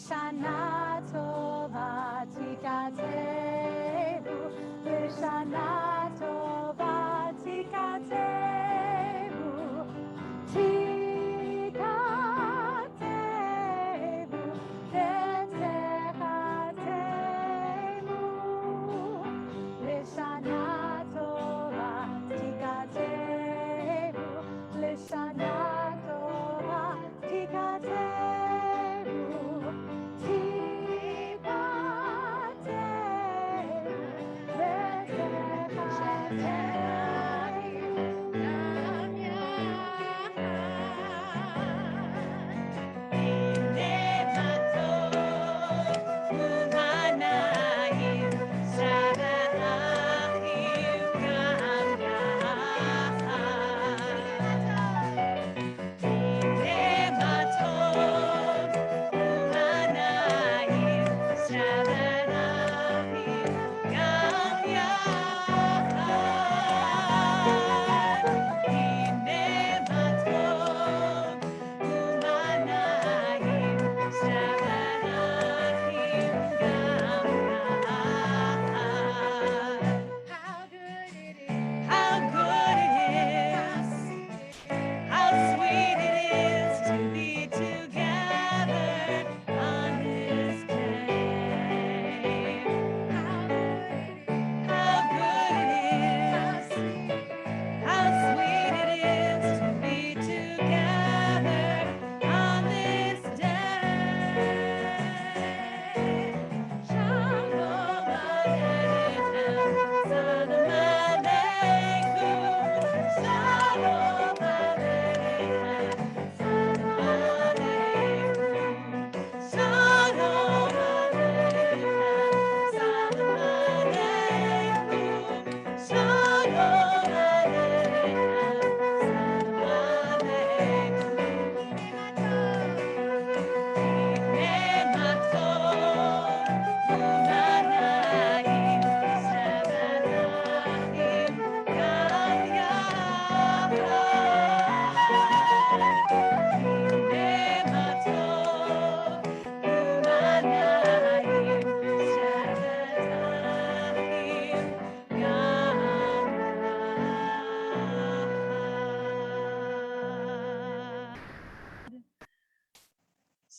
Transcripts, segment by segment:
לשנה טובה תיקתנו, לשנה טובה תיקתנו, תיקתנו ותחתנו, לשנה טובה תיקתנו, לשנה טובה תיקתנו.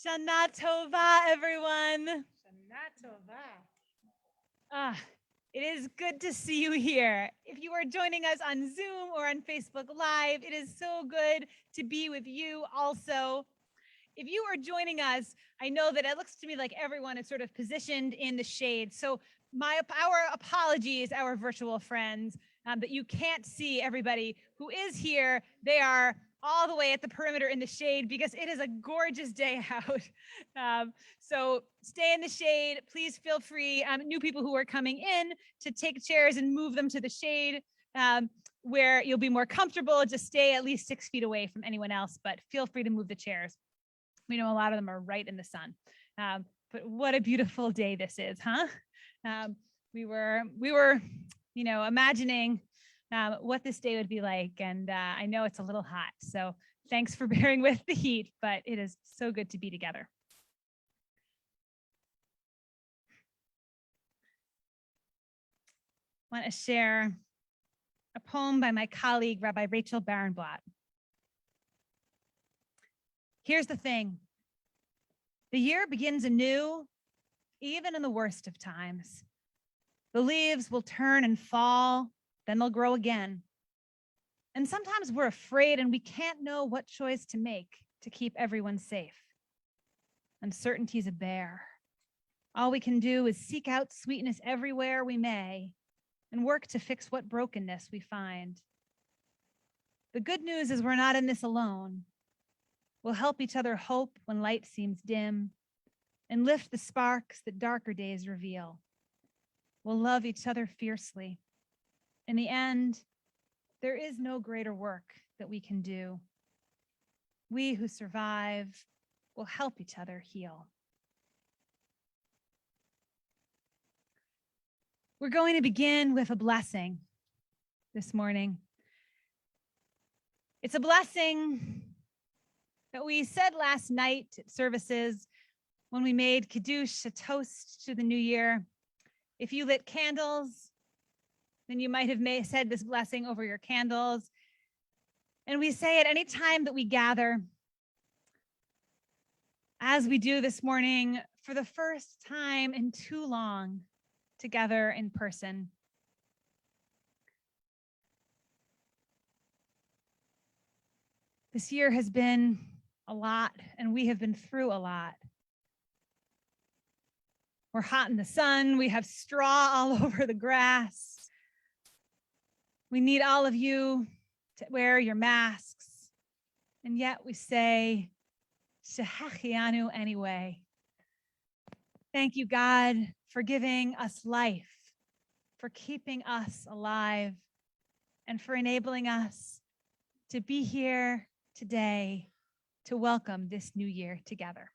Shana Tova, everyone. Shana Tova. It is good to see you here. If you are joining us on Zoom or on Facebook Live, it is so good to be with you also. If you are joining us, I know that it looks to me like everyone is sort of positioned in the shade. So our apologies, our virtual friends, that you can't see everybody who is here. They are all the way at the perimeter in the shade because it is a gorgeous day out. So stay in the shade. Please feel free, new people who are coming in, to take chairs and move them to the shade where you'll be more comfortable. Just stay at least 6 feet away from anyone else, but feel free to move the chairs. We know a lot of them are right in the sun. But what a beautiful day this is, huh? We were, imagining what this day would be like. And I know it's a little hot, so thanks for bearing with the heat, but it is so good to be together. I want to share a poem by my colleague, Rabbi Rachel Barenblatt. Here's the thing. The year begins anew, even in the worst of times. The leaves will turn and fall, then they'll grow again. And sometimes we're afraid and we can't know what choice to make to keep everyone safe. Uncertainty's a bear. All we can do is seek out sweetness everywhere we may and work to fix what brokenness we find. The good news is we're not in this alone. We'll help each other hope when light seems dim and lift the sparks that darker days reveal. We'll love each other fiercely. In the end, there is no greater work that we can do. We who survive will help each other heal. We're going to begin with a blessing this morning. It's a blessing that we said last night at services when we made Kiddush a toast to the new year. If you lit candles, then you might have said this blessing over your candles. And we say it any time that we gather, as we do this morning for the first time in too long together in person. This year has been a lot, and we have been through a lot. We're hot in the sun. We have straw all over the grass. We need all of you to wear your masks. And yet we say, Shehachianu anyway. Thank you, God, for giving us life, for keeping us alive, and for enabling us to be here today to welcome this new year together.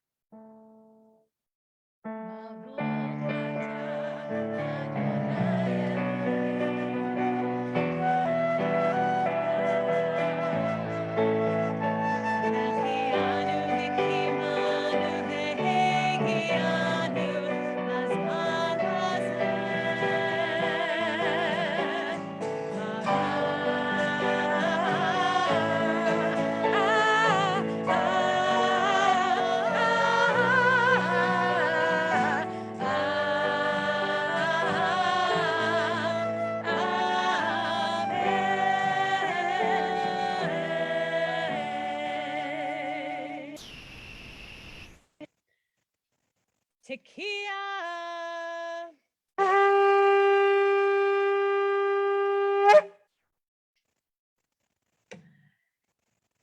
Tekiah.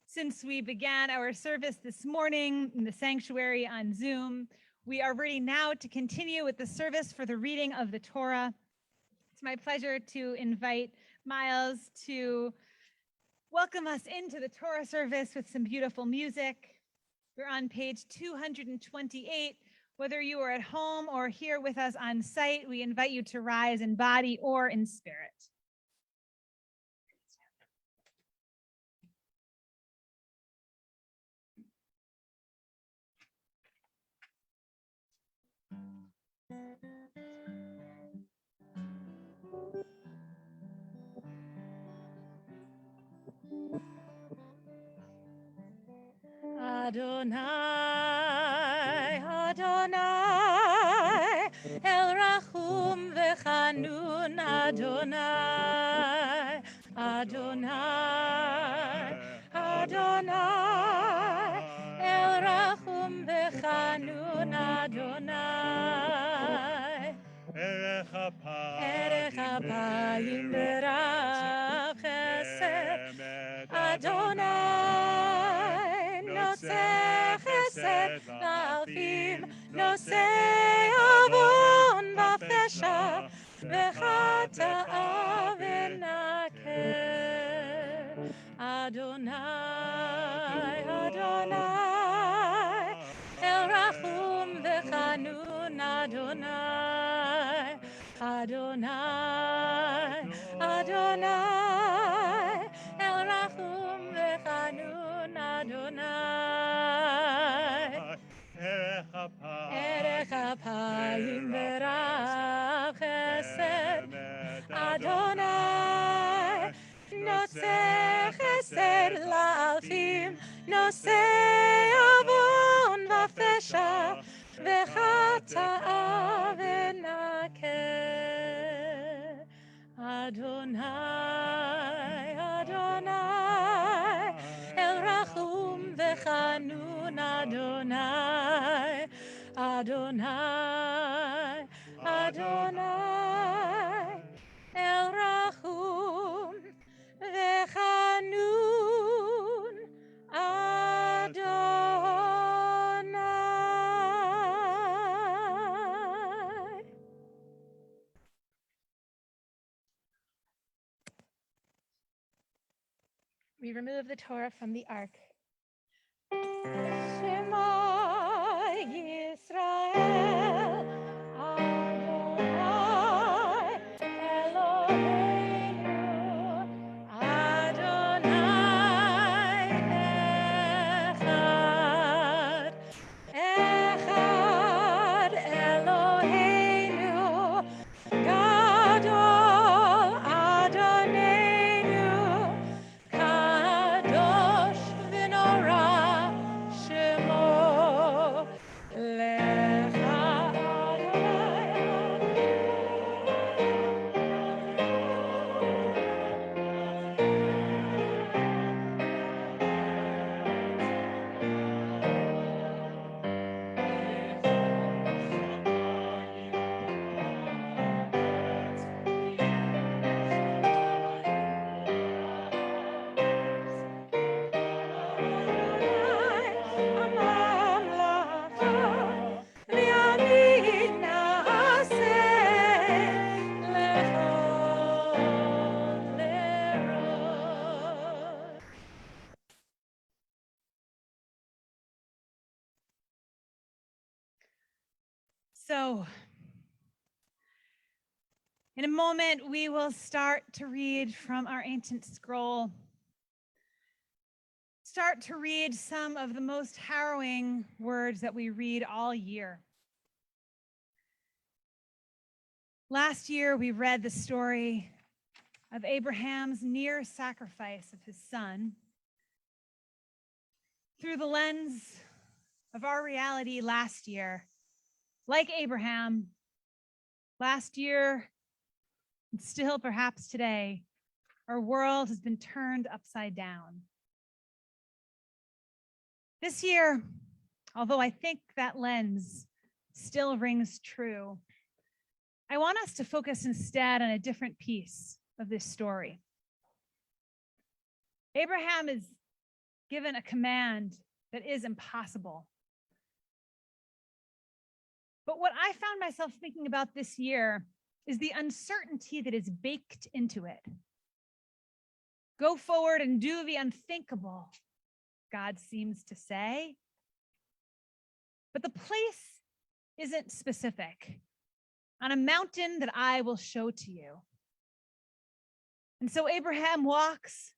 Since we began our service this morning in the sanctuary on Zoom, we are ready now to continue with the service for the reading of the Torah. It's my pleasure to invite Miles to welcome us into the Torah service with some beautiful music. We're on page 228. Whether you are at home or here with us on site, we invite you to rise in body or in spirit. Adonai, Adonai, El Rachum Vechanun, Adonai, Adonai, Adonai, El Rachum Vechanun, Adonai. Erech Apayim Berav Chesed, Adonai, Noseh Chesed La'alfim, Noseh Avon V'Pesha, V'Chata'ah V'Naker. Adonai, Adonai, El Rachum V'Chanun, Adonai, Adonai, Adonai, El Rachum V'Chanun, Adonai. Erech Apayim Berav Chesed, Adonai, Noseh Chesed La'alfim, Noseh Avon V'Pesha, V'Chata'ah V'Naker. Adonai, Adonai, El Rachum V'Chanun, Adonai, Adonai, Adonai, El Rachum V'Chanun, Adonai. We remove the Torah from the ark. Shema Yisrael, Adonai Eloheinu, Adonai Echad, Echad. So, in a moment, we will start to read from our ancient scroll. Start to read some of the most harrowing words that we read all year. Last year, we read the story of Abraham's near sacrifice of his son. Through the lens of our reality last year, like Abraham, last year, and still perhaps today, our world has been turned upside down. This year, although I think that lens still rings true, I want us to focus instead on a different piece of this story. Abraham is given a command that is impossible. But what I found myself thinking about this year is the uncertainty that is baked into it. Go forward and do the unthinkable, God seems to say. But the place isn't specific. On a mountain that I will show to you. And so Abraham walks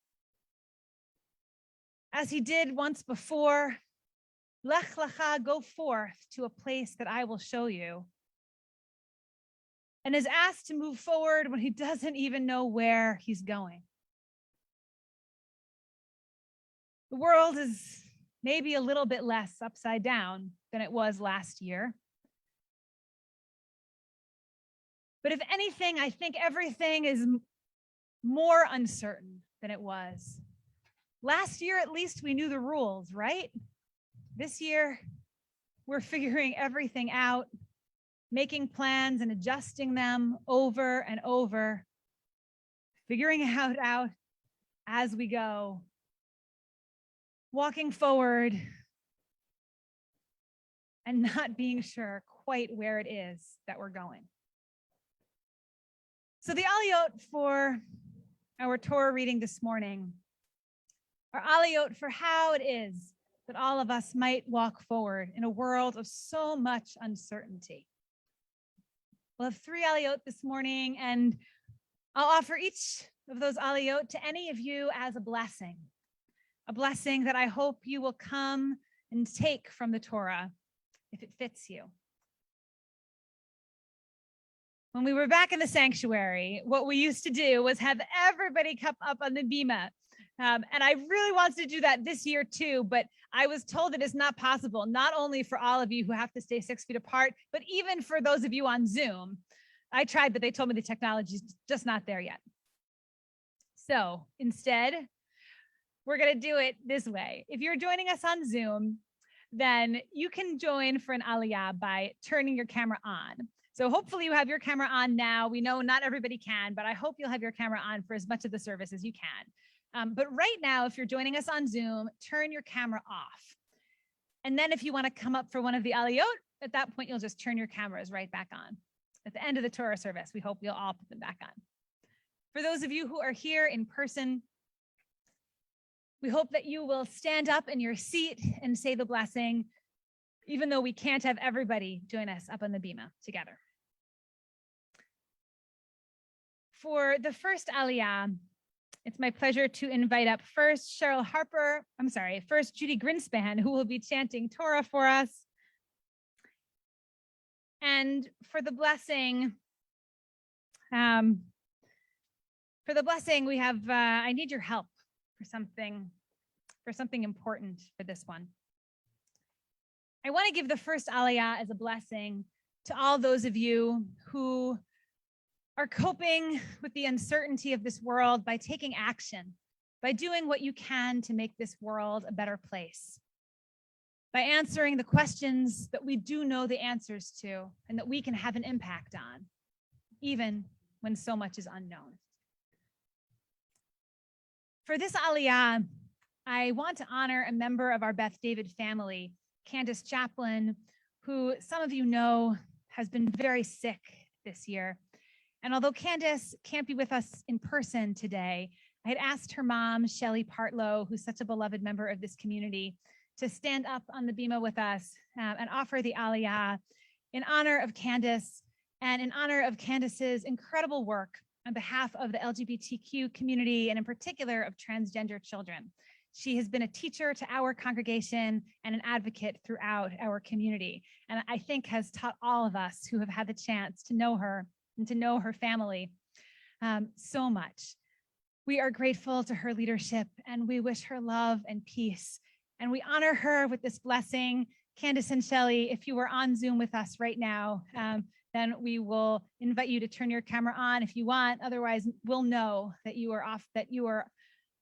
as he did once before. Lech lecha, go forth to a place that I will show you. And is asked to move forward when he doesn't even know where he's going. The world is maybe a little bit less upside down than it was last year. But if anything, I think everything is more uncertain than it was. Last year, at least, we knew the rules, right? This year, we're figuring everything out, making plans and adjusting them over and over, figuring it out as we go, walking forward and not being sure quite where it is that we're going. So the aliyot for our Torah reading this morning are aliyot for how it is that all of us might walk forward in a world of so much uncertainty. We'll have 3 aliyot this morning, and I'll offer each of those aliyot to any of you as a blessing that I hope you will come and take from the Torah if it fits you. When we were back in the sanctuary, what we used to do was have everybody come up on the bima. And I really wanted to do that this year too, but I was told that it's not possible, not only for all of you who have to stay 6 feet apart, but even for those of you on Zoom. I tried, but they told me the technology is just not there yet. So instead, we're going to do it this way. If you're joining us on Zoom, then you can join for an aliyah by turning your camera on. So hopefully you have your camera on now. We know not everybody can, but I hope you'll have your camera on for as much of the service as you can. But right now, if you're joining us on Zoom, turn your camera off. And then if you want to come up for one of the aliyot, at that point, you'll just turn your cameras right back on. At the end of the Torah service, we hope you'll all put them back on. For those of you who are here in person, we hope that you will stand up in your seat and say the blessing, even though we can't have everybody join us up on the bima together. For the first aliyah, it's my pleasure to invite up first Judy Grinspan, who will be chanting Torah for us. And for the blessing, we have, I need your help for something important for this one. I want to give the first aliyah as a blessing to all those of you who are coping with the uncertainty of this world by taking action, by doing what you can to make this world a better place, by answering the questions that we do know the answers to and that we can have an impact on, even when so much is unknown. For this aliyah, I want to honor a member of our Beth David family, Candace Chaplin, who some of you know has been very sick this year. And although Candace can't be with us in person today, I had asked her mom, Shelley Partlow, who's such a beloved member of this community, to stand up on the bima with us and offer the aliyah in honor of Candace and in honor of Candace's incredible work on behalf of the LGBTQ community and in particular of transgender children. She has been a teacher to our congregation and an advocate throughout our community, and I think has taught all of us who have had the chance to know her and to know her family so much. We are grateful to her leadership and we wish her love and peace. And we honor her with this blessing. Candace and Shelley, if you were on Zoom with us right now, then we will invite you to turn your camera on if you want. Otherwise, we'll know that you are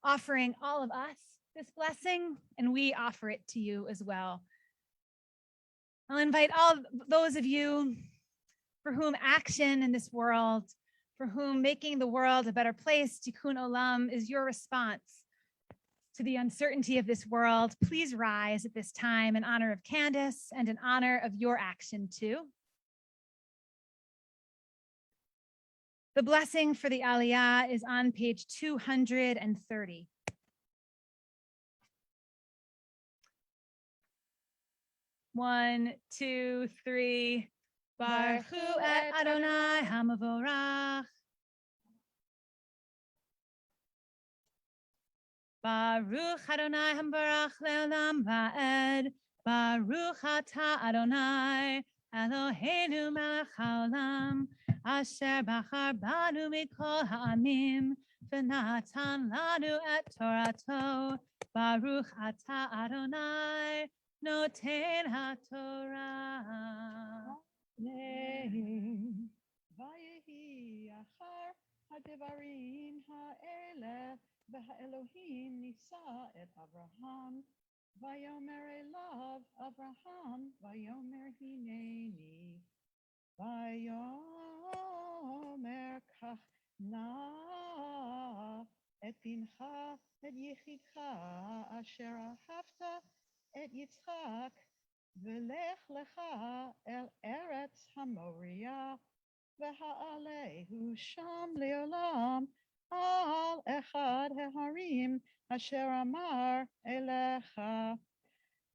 offering all of us this blessing, and we offer it to you as well. I'll invite all those of you for whom action in this world, for whom making the world a better place, Tikkun Olam, is your response to the uncertainty of this world. Please rise at this time in honor of Candace and in honor of your action too. The blessing for the Aliyah is on page 230. One, two, three. Baruch hu et Adonai hamavorach. Baruch Adonai hamavorach le'olam va'ed. Baruch atah Adonai Eloheinu melech haolam. Asher bachar banu mikol ha'amim. V'natan lanu et Torato. Baruch atah Adonai Noten HaTorah. Vayehi achar hadevarim ha'ele v'ha'Elohim nisa et Avraham vayomer elav Avraham vayomer hineni vayomer kach na et bincha et yechidcha asher ahavta et Yitzchak V'lech lecha el eretz hamoria v'ha'alehu sham leolam al echad heharim asher amar elecha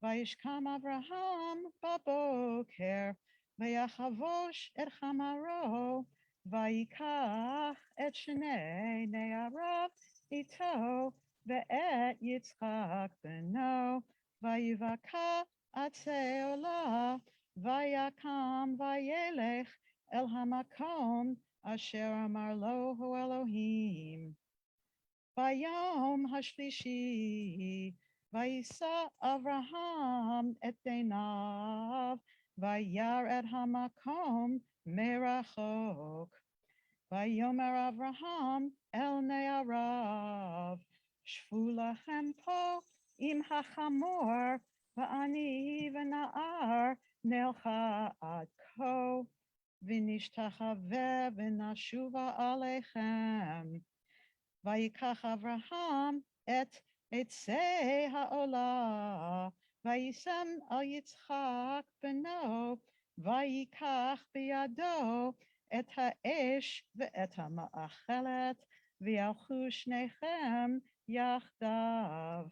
vayishkam Avraham baboker v'yachavosh et chamaro vayikach et shnei ne'arav ito ve'et Yitzchak beno vayivaka Atzeola vayakam vayelech el hamakom asher amar lo Elohim. Vayom hashlishi vayisa Avraham et benav vayar et hamakom merachok. Vayomer Avraham el ne'arav shvu lachem po im hachamor Va'ani v'na'ar nelcha ad ko v'nishtachave v'nashuva alechem vayikach Avraham et etzei ha'olah vayisam al Yitzchak beno vayikach biyado et ha'esh ve'et ha'ma'achelet v'yalchu shnechem yachdav.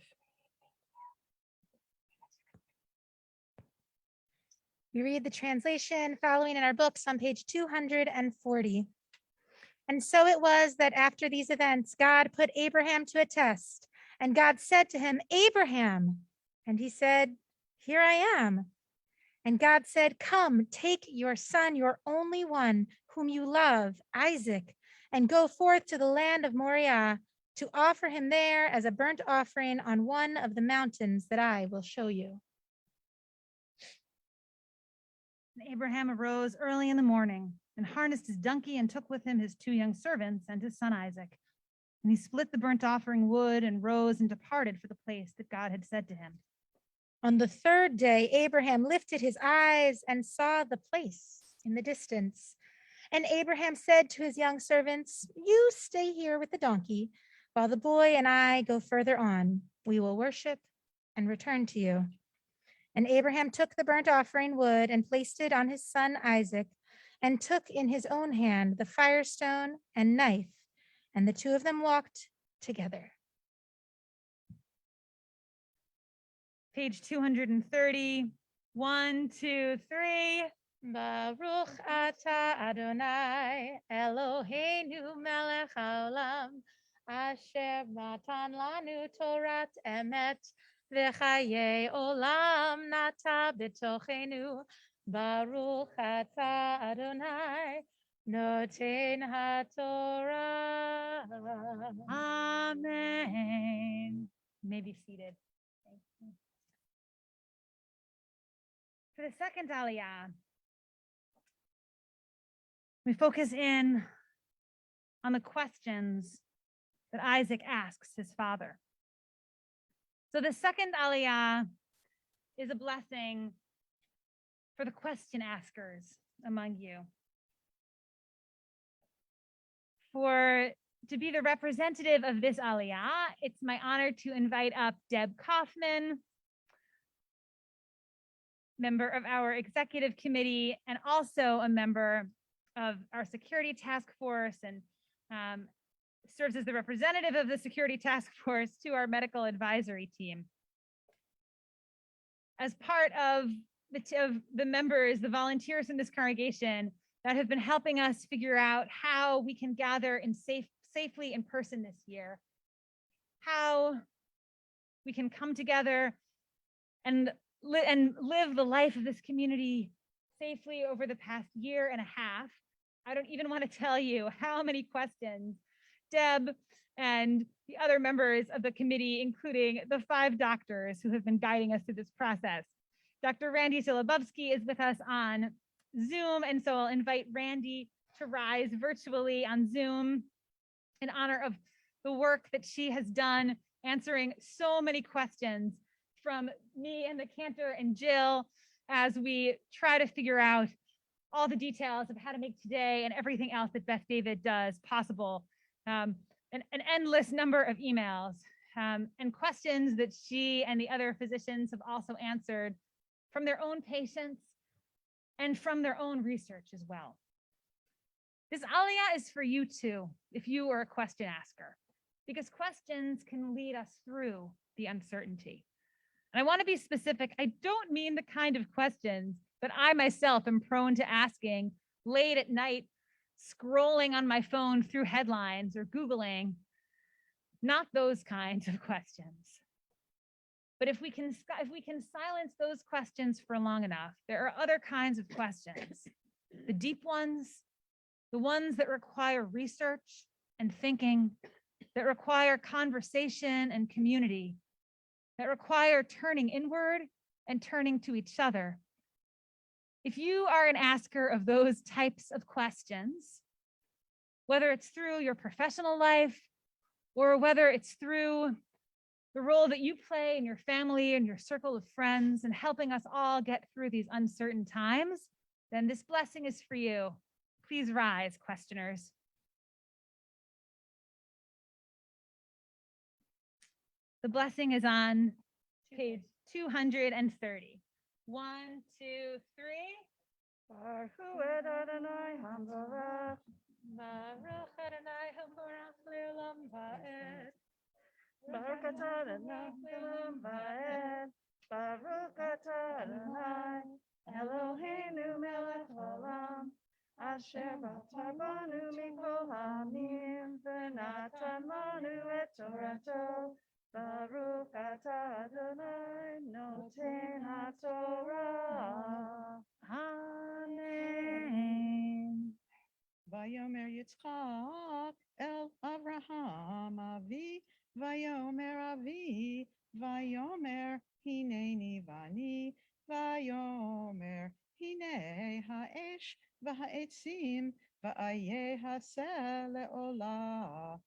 We read the translation following in our books on page 240. And so it was that after these events, God put Abraham to a test, and God said to him, Abraham, and he said, Here I am. And God said, Come, take your son, your only one, whom you love, Isaac, and go forth to the land of Moriah to offer him there as a burnt offering on one of the mountains that I will show you. And Abraham arose early in the morning and harnessed his donkey and took with him his two young servants and his son Isaac. And he split the burnt offering wood and rose and departed for the place that God had said to him. On the third day, Abraham lifted his eyes and saw the place in the distance. And Abraham said to his young servants, You stay here with the donkey, while the boy and I go further on. We will worship and return to you. And Abraham took the burnt offering wood and placed it on his son Isaac, and took in his own hand the firestone and knife, and the two of them walked together. Page 230, 1, 2, 3. Baruch ata Adonai Eloheinu melech haolam asher natan lanu Torat emet v'chaye olam nata b'tochenu. Baruch ata Adonai noten haTorah. Amen. You may be seated. Thank you. For the second aliyah, we focus in on the questions that Isaac asks his father. So the second aliyah is a blessing for the question askers among you. To be the representative of this aliyah, it's my honor to invite up Deb Kaufman, member of our executive committee, and also a member of our security task force, and serves as the representative of the security task force to our medical advisory team. As part of the members, the volunteers in this congregation that have been helping us figure out how we can gather safely in person this year, how we can come together and live the life of this community safely over the past year and a half. I don't even want to tell you how many questions Deb and the other members of the committee, including the 5 doctors who have been guiding us through this process. Dr. Randy Silabowski is with us on Zoom, and so I'll invite Randy to rise virtually on Zoom in honor of the work that she has done answering so many questions from me and the cantor and Jill as we try to figure out all the details of how to make today and everything else that Beth David does possible. An endless number of emails and questions that she and the other physicians have also answered from their own patients and from their own research as well. This aliyah is for you too, if you are a question asker, because questions can lead us through the uncertainty. And I want to be specific. I don't mean the kind of questions that I myself am prone to asking late at night, scrolling on my phone through headlines or Googling. Not those kinds of questions. But if we can silence those questions for long enough, there are other kinds of questions. The deep ones, the ones that require research and thinking, that require conversation and community, that require turning inward and turning to each other. If you are an asker of those types of questions, whether it's through your professional life or whether it's through the role that you play in your family and your circle of friends and helping us all get through these uncertain times, then this blessing is for you. Please rise, questioners. The blessing is on page 230. 1, 2, 3. Baruch Adonai Hambarach. Baruch Adonai Hamorach Leolam Va'ed. Baruch atah Adonai Leolam Va'ed. Baruch atah Adonai Eloheinu melech haolam asher batar banu mikol ha'amim v'natan lanu et Torato. Baruch atah Adonai noten haTorah. Amen. Vayomer Yitzchak el Avraham avi, Vayomer avi, Vayomer hineni vani, Vayomer hine ha'esh v'ha'etzim, va'ayeh haseh le'olah.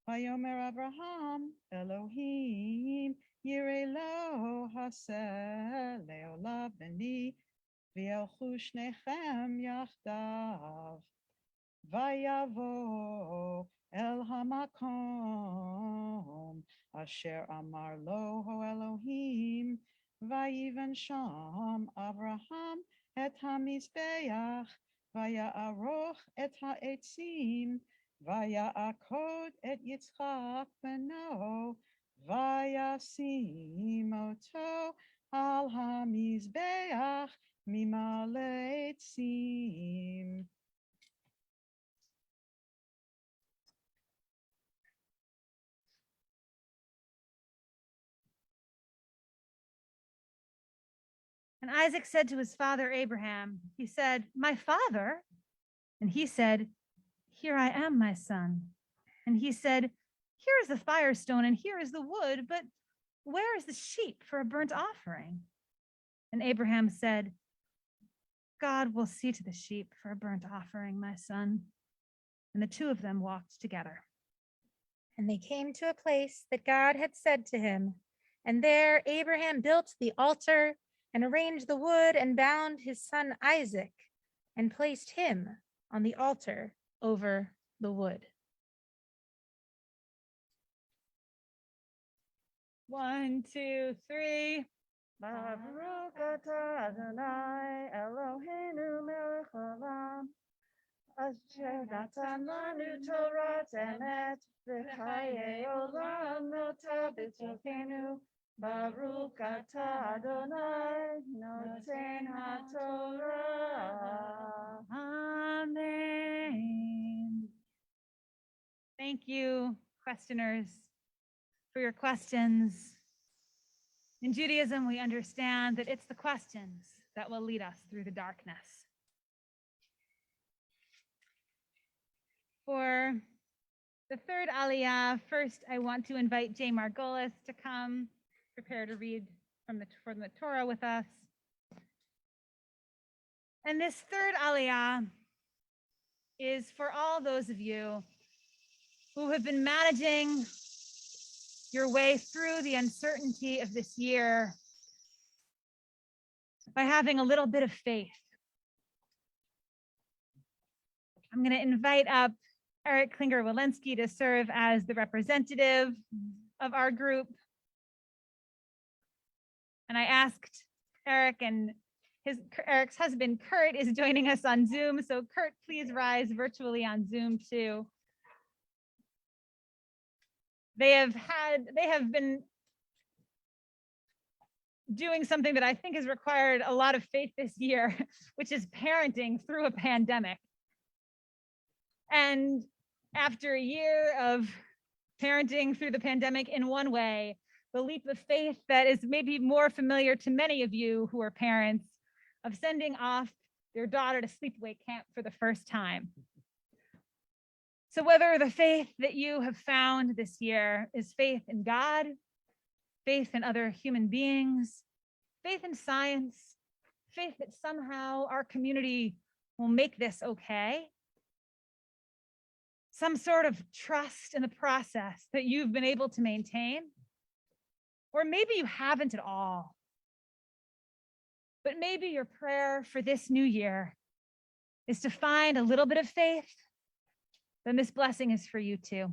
Vayomer Avraham Elohim yireh lo haseh le'olah b'ni, v'yelchu shnechem yachdav. Vayavo el hamakom asher amar lo Elohim, vayiven sham Avraham et hamizbeach, vaya'aroch et ha'etzim, vaya'akod et Yitzchak beno, vayasim oto al hamizbeach mimale etzim. And Isaac said to his father Abraham, he said, "My father?" And he said, "Here I am, my son." And he said, "Here is the firestone and here is the wood, but where is the sheep for a burnt offering?" And Abraham said, "God will see to the sheep for a burnt offering, my son." And the two of them walked together. And they came to a place that God had said to him. And there Abraham built the altar and arranged the wood and bound his son Isaac and placed him on the altar over the wood. 1, 2, 3. Baruch atah Adonai Eloheinu melech haolam, asher natan lanu Torah emet v'chayei olam nota b'tochenu. Baruch atah Adonai noten haTorah. Amen. Thank you, questioners, for your questions. In Judaism, we understand that it's the questions that will lead us through the darkness. For the third Aliyah, first I want to invite Jay Margolis to come prepare to read from the Torah with us. And this third Aliyah is for all those of you who have been managing your way through the uncertainty of this year by having a little bit of faith. I'm going to invite up Eric Klinger-Walensky to serve as the representative of our group. And I asked Eric, and Eric's husband, Kurt, is joining us on Zoom. So Kurt, please rise virtually on Zoom too. They have been doing something that I think has required a lot of faith this year, which is parenting through a pandemic. And after a year of parenting through the pandemic in one way, the leap of faith that is maybe more familiar to many of you who are parents, of sending off your daughter to sleepaway camp for the first time. So whether the faith that you have found this year is faith in God, faith in other human beings, faith in science, faith that somehow our community will make this okay, some sort of trust in the process that you've been able to maintain, or maybe you haven't at all. But maybe your prayer for this new year is to find a little bit of faith, then this blessing is for you too.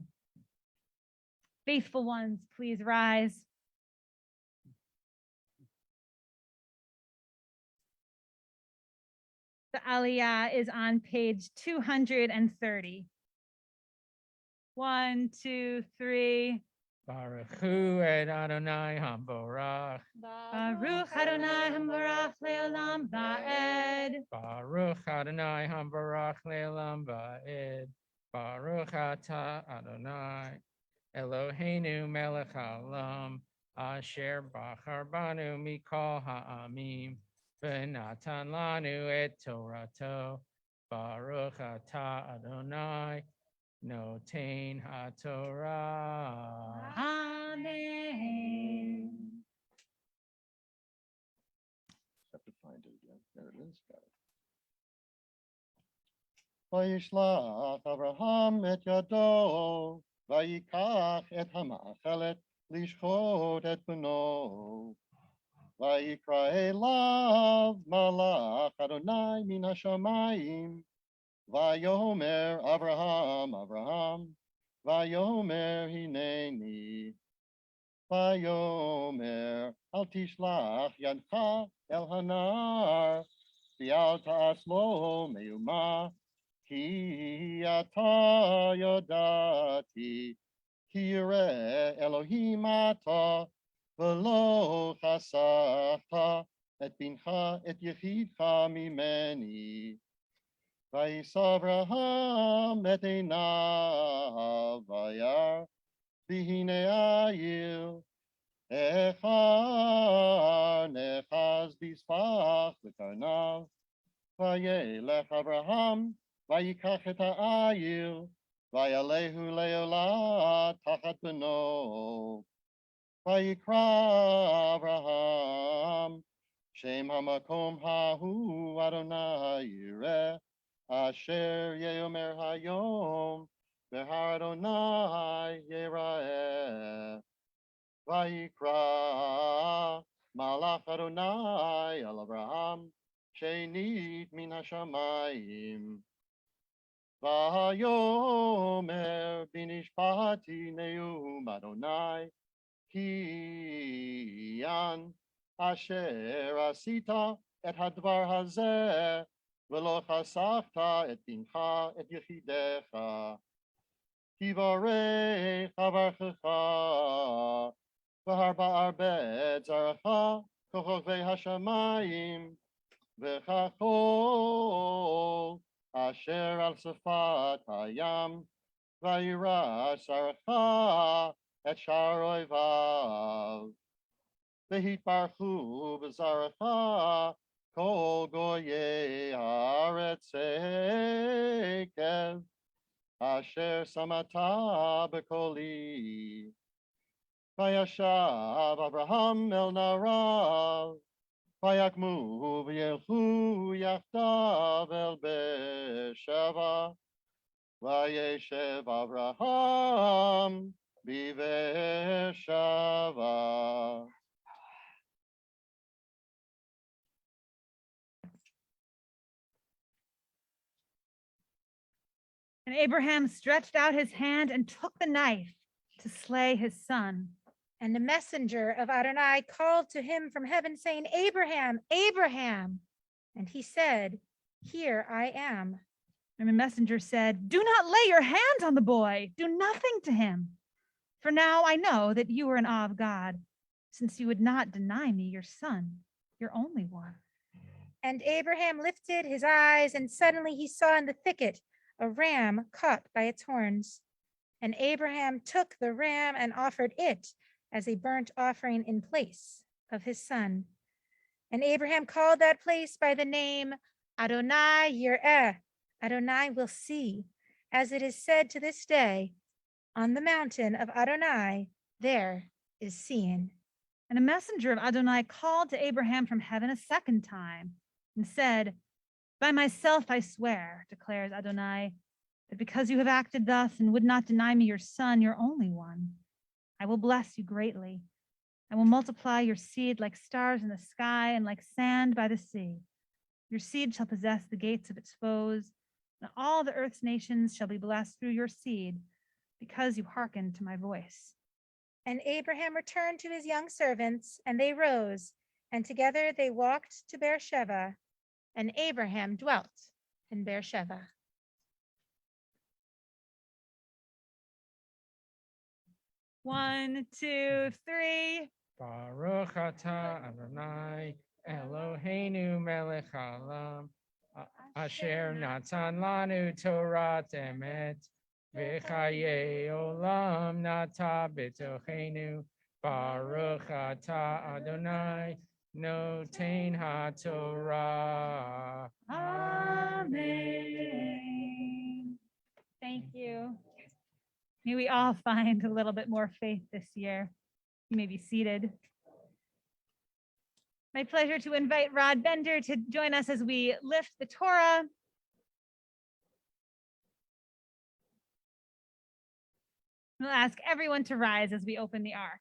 Faithful ones, please rise. The Aliyah is on page 230. 1, 2, 3. Baruch Hu et Adonai Hamborach. Baruch Adonai Hambarach Leolam Va'ed. Baruch Adonai Hamborach Le'olam Va'ed. Baruch Atah Adonai Eloheinu melech haolam, asher bachar banu mikol ha'amim, v'natan lanu et Torato. Baruch Atah Adonai noten haTorah. Amen. Have to find it again. There it is. Got it. Vayishlach Avraham et yado, vayikach et hamachelet lishchot et beno. Vayikra elav malach Adonai min hashamayim. Vayomer Avraham, Avraham. Vayomer hineni. Vayomer al tishlach yadcha el hanar. V'al ta'as lo me'uma. Ki ata yodati. Ki yireh Elohim ata. V'lo chasachta את בנך, את יחידך ממני. וישא אברהם את עיניו וירא, והנה העיר, איכר נחז בספח בקרניו. וילך אברהם, ויקח את העיר, ויעלהו לעולה תחת בנו. ויקרא אברהם, שם המקום ההוא אדוני יראה, אשר יאמר היום, בהר אדוני יראה. ויקרא מלאך אדוני אל אברהם, שנית מן השמיים. ויאמר בנשבעתי נאום אדוני, כי אשר עשית את הדבר הזה, ולא חסכת את בנך, את יחידך. תברך אברכך, והרבה את זרעך, ככוכבי השמיים, וככל אשר על שפת הים, וירש זרעך את שער אויביו. והתברכו בזרעך כל גויי הארץ עקב, אשר שמת בקולי. וישב אברהם אל נעריו, ויקמו וילכו יחדיו אל באר שבע. וישב אברהם בבאר שבע. And Abraham stretched out his hand and took the knife to slay his son. And the messenger of Adonai called to him from heaven, saying, Abraham, Abraham. And he said, Here I am. And the messenger said, Do not lay your hand on the boy. Do nothing to him. For now I know that you are in awe of God, since you would not deny me your son, your only one. And Abraham lifted his eyes, and suddenly he saw in the thicket a ram caught by its horns. And Abraham took the ram and offered it as a burnt offering in place of his son. And Abraham called that place by the name Adonai Yireh, Adonai will see, as it is said to this day, on the mountain of Adonai, there is seeing. And a messenger of Adonai called to Abraham from heaven a second time and said, By myself I swear, declares Adonai, that because you have acted thus and would not deny me your son, your only one, I will bless you greatly. I will multiply your seed like stars in the sky and like sand by the sea. Your seed shall possess the gates of its foes, and all the earth's nations shall be blessed through your seed, because you hearkened to my voice. And Abraham returned to his young servants, and they rose, and together they walked to Beersheba, and Abraham dwelt in Beersheba. One, two, three. Baruch atah Adonai Eloheinu melech haolam, asher natan lanu Torah emet, v'chaye olam nata b'tochenu. Baruch atah Adonai noten haTorah. Amen. Thank you. May we all find a little bit more faith this year. You may be seated. My pleasure to invite Rod Bender to join us as we lift the Torah. We'll ask everyone to rise as we open the ark.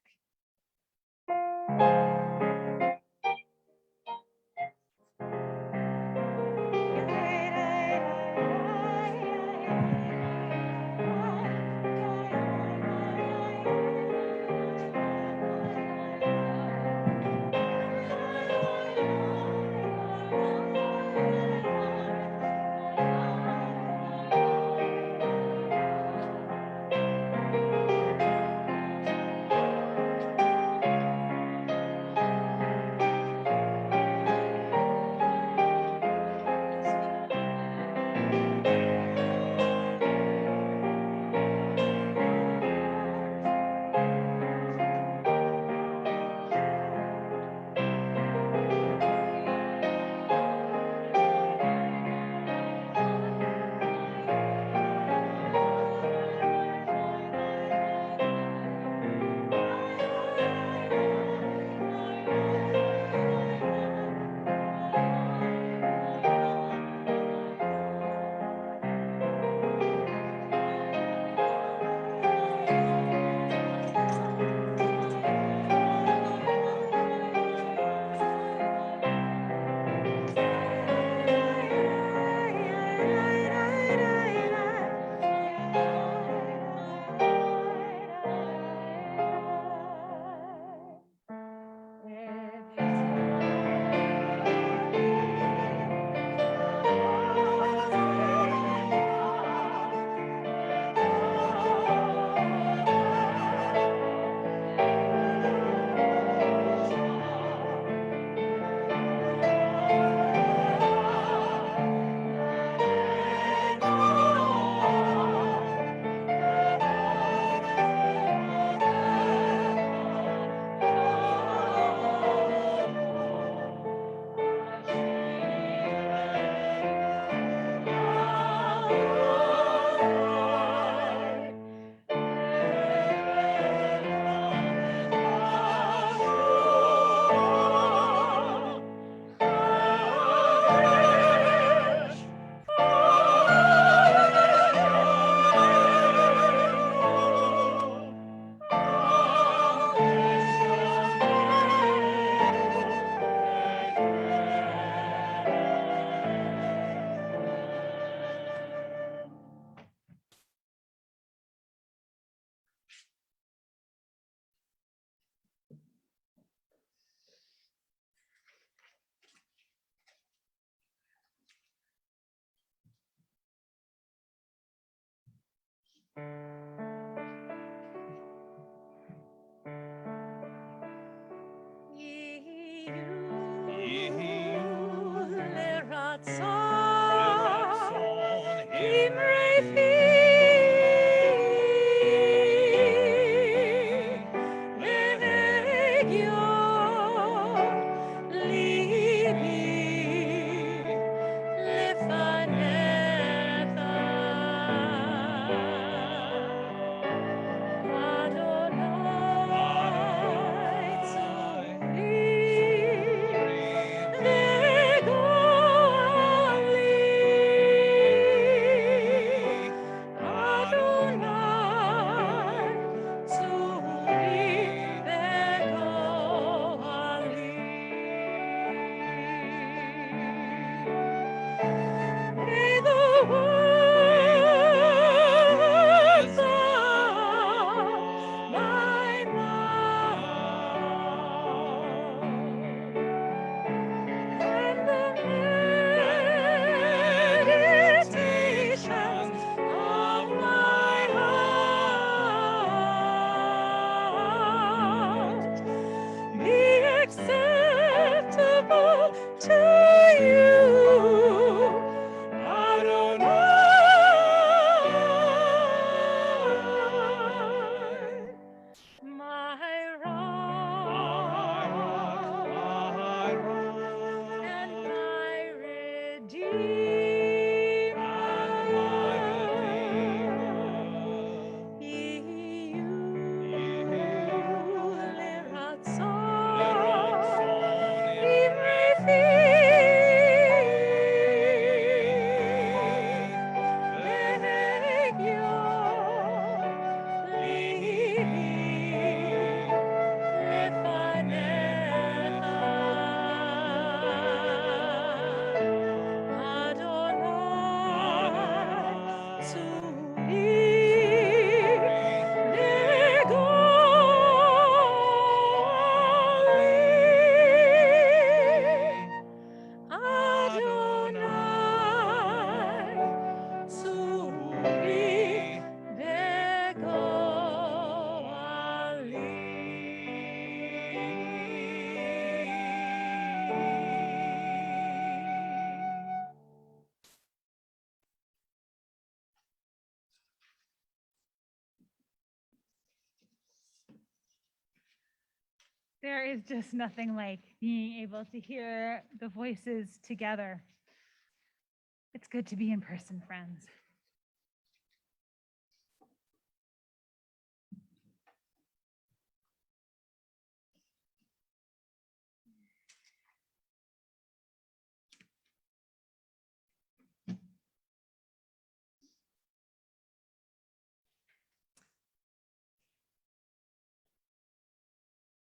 There is just nothing like being able to hear the voices together. It's good to be in person, friends.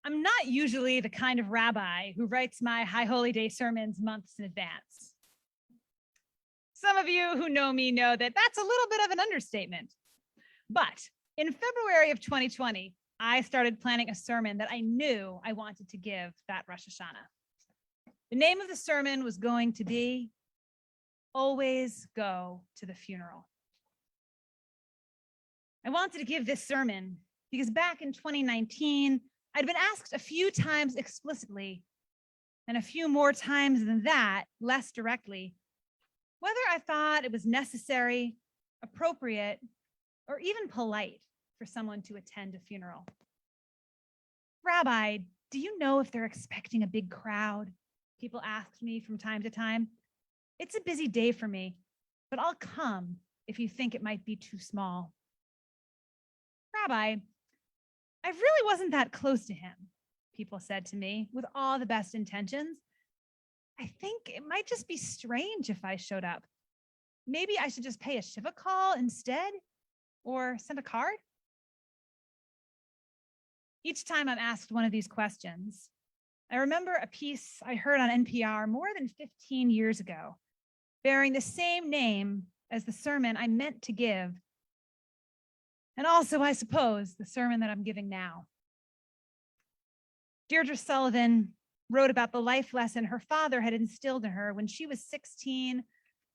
I'm not usually the kind of rabbi who writes my High Holy Day sermons months in advance. Some of you who know me know that that's a little bit of an understatement. But in February of 2020, I started planning a sermon that I knew I wanted to give that Rosh Hashanah. The name of the sermon was going to be Always Go to the Funeral. I wanted to give this sermon because back in 2019, I'd been asked a few times explicitly, and a few more times than that, less directly, whether I thought it was necessary, appropriate, or even polite for someone to attend a funeral. Rabbi, do you know if they're expecting a big crowd? People asked me from time to time. It's a busy day for me, but I'll come if you think it might be too small. Rabbi, I really wasn't that close to him, people said to me with all the best intentions. I think it might just be strange if I showed up. Maybe I should just pay a Shiva call instead or send a card. Each time I'm asked one of these questions, I remember a piece I heard on NPR more than 15 years ago, bearing the same name as the sermon I meant to give. And also, I suppose, the sermon that I'm giving now. Deirdre Sullivan wrote about the life lesson her father had instilled in her when she was 16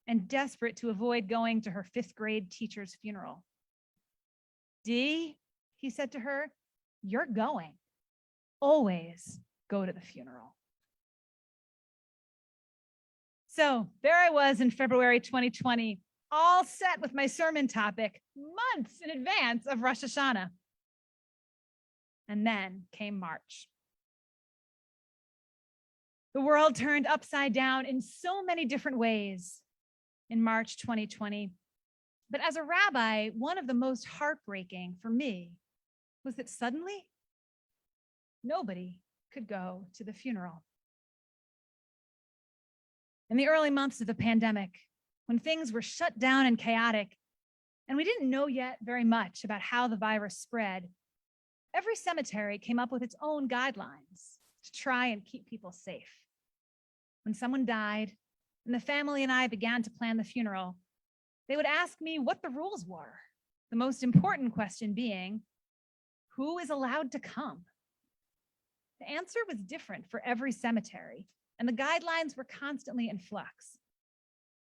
and desperate to avoid going to her 5th grade teacher's funeral. Dee, he said to her, you're going. Always go to the funeral. So there I was in February 2020, all set with my sermon topic months in advance of Rosh Hashanah. And then came March. The world turned upside down in so many different ways in March 2020. But as a rabbi, one of the most heartbreaking for me was that suddenly nobody could go to the funeral. In the early months of the pandemic, when things were shut down and chaotic, and we didn't know yet very much about how the virus spread, every cemetery came up with its own guidelines to try and keep people safe. When someone died and the family and I began to plan the funeral, they would ask me what the rules were, the most important question being, who is allowed to come? The answer was different for every cemetery, and the guidelines were constantly in flux.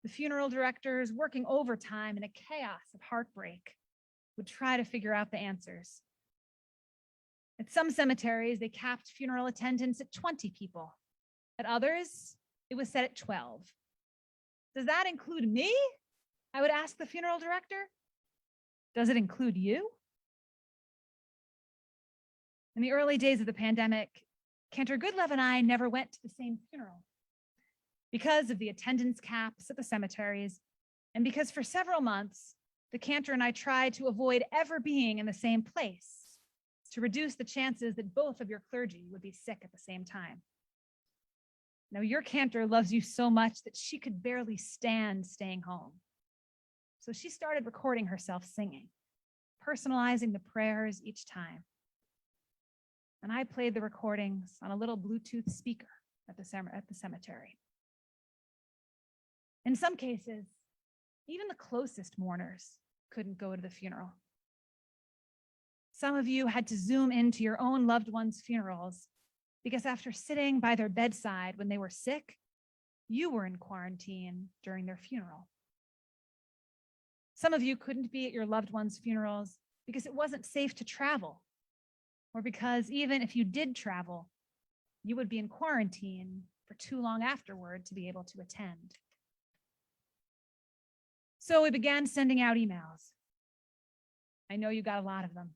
The funeral directors, working overtime in a chaos of heartbreak, would try to figure out the answers. At some cemeteries, they capped funeral attendance at 20 people. At others, it was set at 12. Does that include me? I would ask the funeral director. Does it include you? In the early days of the pandemic, Cantor Goodlove and I never went to the same funeral because of the attendance caps at the cemeteries, and because for several months, the Cantor and I tried to avoid ever being in the same place to reduce the chances that both of your clergy would be sick at the same time. Now, your Cantor loves you so much that she could barely stand staying home. So she started recording herself singing, personalizing the prayers each time. And I played the recordings on a little Bluetooth speaker at the cemetery. In some cases, even the closest mourners couldn't go to the funeral. Some of you had to Zoom into your own loved ones' funerals because after sitting by their bedside when they were sick, you were in quarantine during their funeral. Some of you couldn't be at your loved ones' funerals because it wasn't safe to travel, or because even if you did travel, you would be in quarantine for too long afterward to be able to attend. So we began sending out emails. I know you got a lot of them.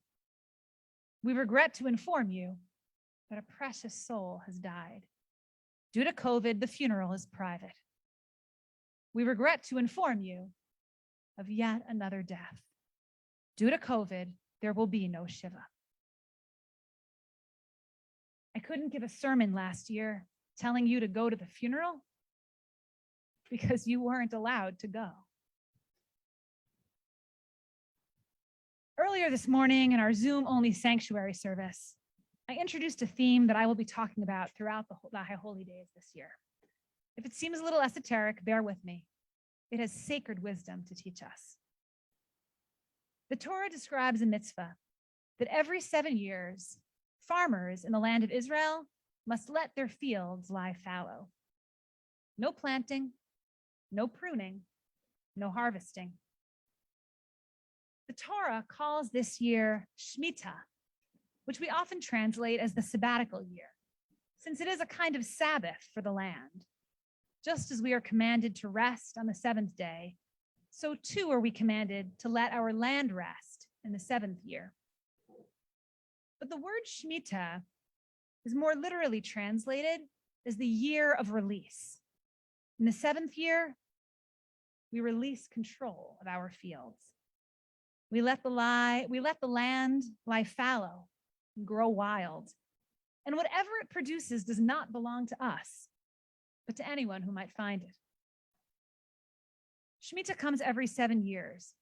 We regret to inform you that a precious soul has died. Due to COVID, the funeral is private. We regret to inform you of yet another death. Due to COVID, there will be no Shiva. I couldn't give a sermon last year telling you to go to the funeral because you weren't allowed to go. Earlier this morning in our Zoom-only sanctuary service, I introduced a theme that I will be talking about throughout the High Holy Days this year. If it seems a little esoteric, bear with me. It has sacred wisdom to teach us. The Torah describes a mitzvah that every 7 years, farmers in the land of Israel must let their fields lie fallow. No planting, no pruning, no harvesting. The Torah calls this year Shemitah, which we often translate as the sabbatical year, since it is a kind of Sabbath for the land. Just as we are commanded to rest on the seventh day, so too are we commanded to let our land rest in the seventh year. But the word Shemitah is more literally translated as the year of release. In the seventh year, we release control of our fields. We let the land lie fallow and grow wild. And whatever it produces does not belong to us, but to anyone who might find it. Shemitah comes every 7 years.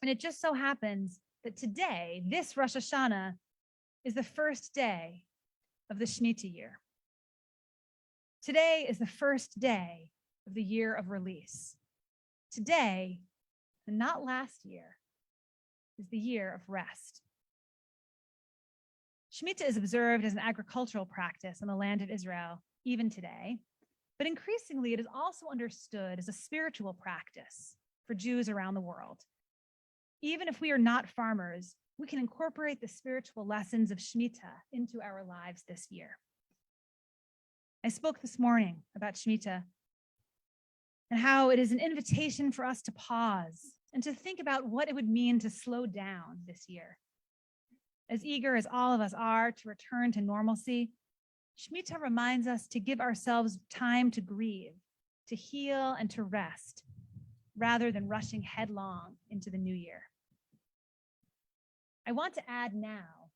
And it just so happens that today, this Rosh Hashanah, is the first day of the Shemitah year. Today is the first day of the year of release. Today, and not last year, is the year of rest. Shemitah is observed as an agricultural practice in the land of Israel, even today, but increasingly it is also understood as a spiritual practice for Jews around the world. Even if we are not farmers, we can incorporate the spiritual lessons of Shemitah into our lives this year. I spoke this morning about Shemitah and how it is an invitation for us to pause and to think about what it would mean to slow down this year. As eager as all of us are to return to normalcy, Shemitah reminds us to give ourselves time to grieve, to heal, and to rest, rather than rushing headlong into the new year. I want to add now,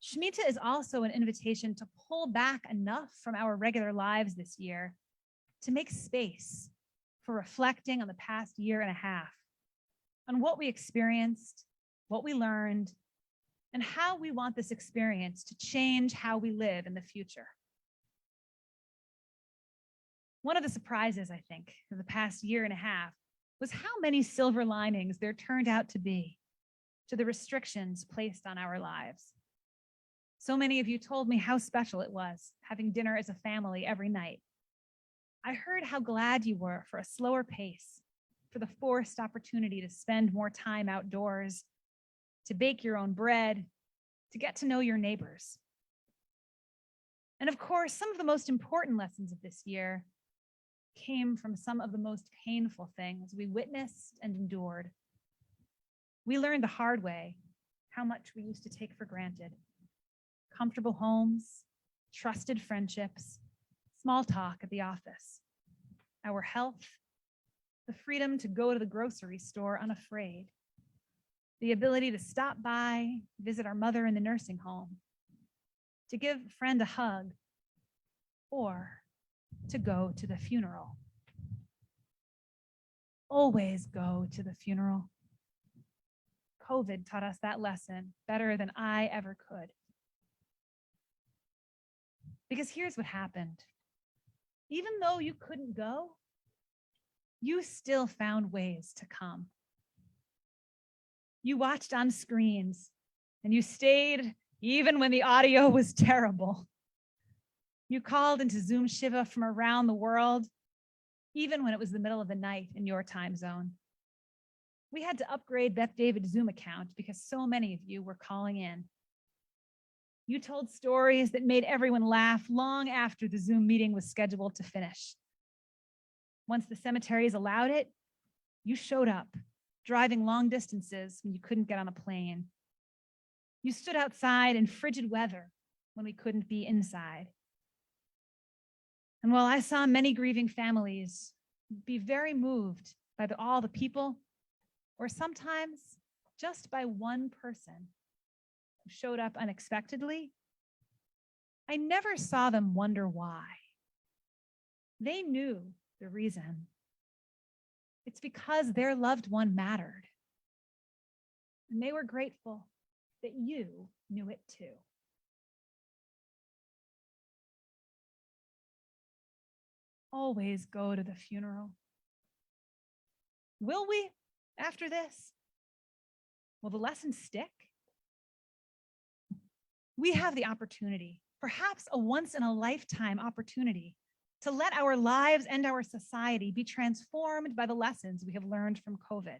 Shemitah is also an invitation to pull back enough from our regular lives this year to make space for reflecting on the past year and a half, on what we experienced, what we learned, and how we want this experience to change how we live in the future. One of the surprises, I think, of the past year and a half was how many silver linings there turned out to be to the restrictions placed on our lives. So many of you told me how special it was having dinner as a family every night. I heard how glad you were for a slower pace, for the forced opportunity to spend more time outdoors, to bake your own bread, to get to know your neighbors. And of course, some of the most important lessons of this year came from some of the most painful things we witnessed and endured. We learned the hard way how much we used to take for granted. Comfortable homes, trusted friendships, small talk at the office, our health, the freedom to go to the grocery store unafraid, the ability to stop by, visit our mother in the nursing home, to give a friend a hug, or to go to the funeral. Always go to the funeral. COVID taught us that lesson better than I ever could. Because here's what happened. Even though you couldn't go, you still found ways to come. You watched on screens and you stayed even when the audio was terrible. You called into Zoom Shiva from around the world, even when it was the middle of the night in your time zone. We had to upgrade Beth David's Zoom account because so many of you were calling in. You told stories that made everyone laugh long after the Zoom meeting was scheduled to finish. Once the cemeteries allowed it, you showed up, driving long distances when you couldn't get on a plane. You stood outside in frigid weather when we couldn't be inside. And while I saw many grieving families be very moved by all the people, or sometimes just by one person who showed up unexpectedly, I never saw them wonder why. They knew the reason. It's because their loved one mattered. And they were grateful that you knew it too. Always go to the funeral. Will we after this? Will the lessons stick? We have the opportunity, perhaps a once-in-a-lifetime opportunity, to let our lives and our society be transformed by the lessons we have learned from COVID.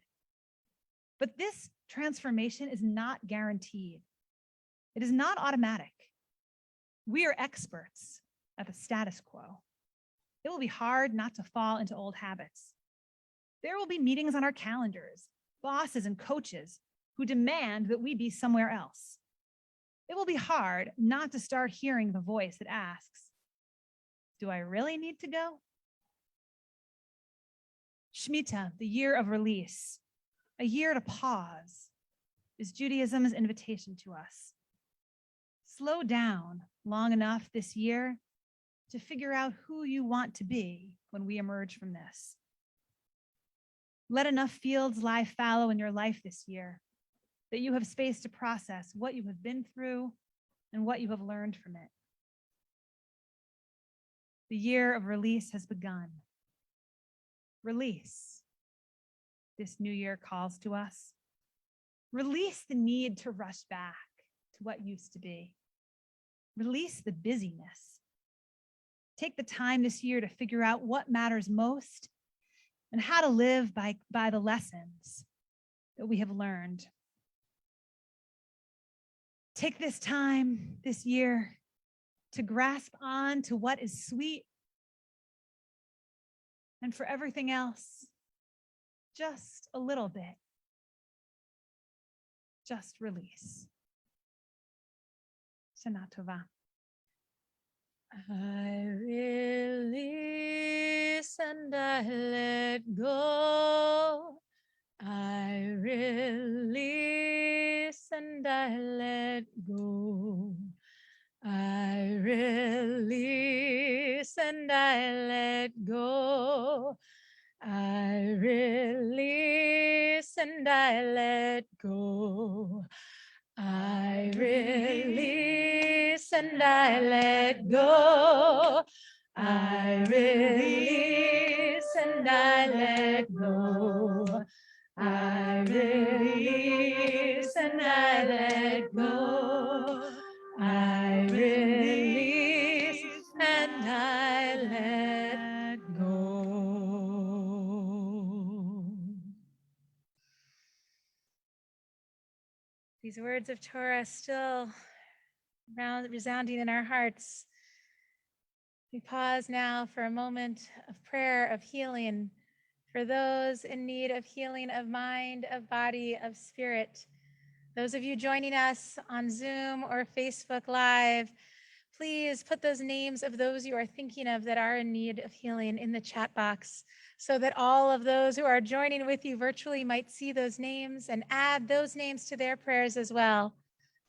But this transformation is not guaranteed. It is not automatic. We are experts at the status quo. It will be hard not to fall into old habits. There will be meetings on our calendars, bosses and coaches who demand that we be somewhere else. It will be hard not to start hearing the voice that asks, do I really need to go? Shemitah, the year of release, a year to pause, is Judaism's invitation to us. Slow down long enough this year to figure out who you want to be when we emerge from this. Let enough fields lie fallow in your life this year that you have space to process what you have been through and what you have learned from it. The year of release has begun. Release. This new year calls to us. Release the need to rush back to what used to be. Release the busyness. Take the time this year to figure out what matters most and how to live by the lessons that we have learned. Take this time this year to grasp on to what is sweet And for everything else, just a little bit. Just release. Shana Tova. I release and I let go. I release and I let go. I release and I let go. I release and I let go. I release and I let go. I release and I let go. I release and I let go. I release and I let go. These words of Torah still resounding in our hearts. We pause now for a moment of prayer, of healing for those in need of healing of mind, of body, of spirit. Those of you joining us on Zoom or Facebook Live, please put those names of those you are thinking of that are in need of healing in the chat box so that all of those who are joining with you virtually might see those names and add those names to their prayers as well.